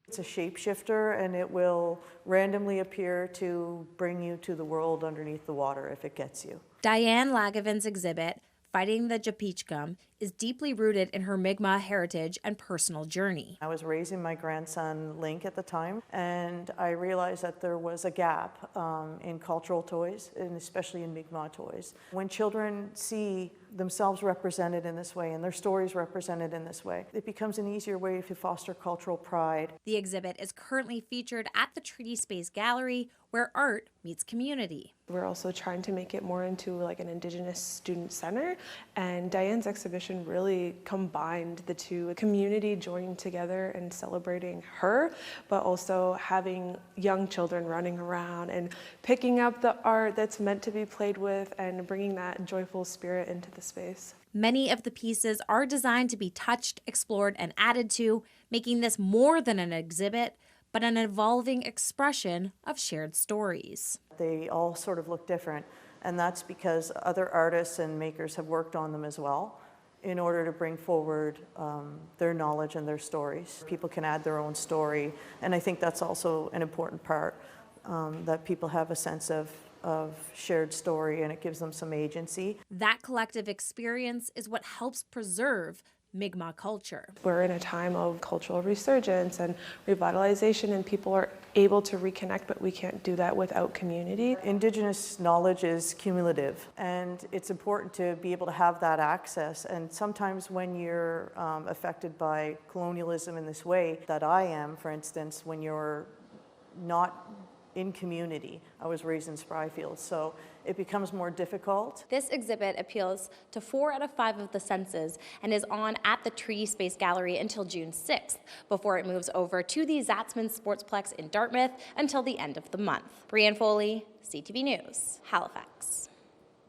It's a shapeshifter, and it will randomly appear to bring you to the world underneath the water if it gets you. Diane Lagavin's exhibit, Fighting the Japichkam, is deeply rooted in her Mi'kmaq heritage and personal journey. I was raising my grandson Link at the time, and I realized that there was a gap in cultural toys, and especially in Mi'kmaq toys. When children see themselves represented in this way and their stories represented in this way, it becomes an easier way to foster cultural pride. The exhibit is currently featured at the Treaty Space Gallery, where art meets community. We're also trying to make it more into like an Indigenous student center, and Diane's exhibition really combined the two, community joining together and celebrating her, but also having young children running around and picking up the art that's meant to be played with and bringing that joyful spirit into the space. Many of the pieces are designed to be touched, explored, and added to, making this more than an exhibit, but an evolving expression of shared stories. They all sort of look different, and that's because other artists and makers have worked on them as well in order to bring forward their knowledge and their stories. People can add their own story, and I think that's also an important part, that people have a sense of shared story, and it gives them some agency. That collective experience is what helps preserve Mi'kmaq culture. We're in a time of cultural resurgence and revitalization, and people are able to reconnect, but we can't do that without community. Indigenous knowledge is cumulative, and it's important to be able to have that access. And sometimes when you're affected by colonialism in this way, that I am, for instance, when you're not in community. I was raised in Spryfield, so it becomes more difficult. This exhibit appeals to 4 out of 5 of the senses and is on at the Treaty Space Gallery until June 6th, before it moves over to the Zatzman Sportsplex in Dartmouth until the end of the month. Brianne Foley, CTV News, Halifax.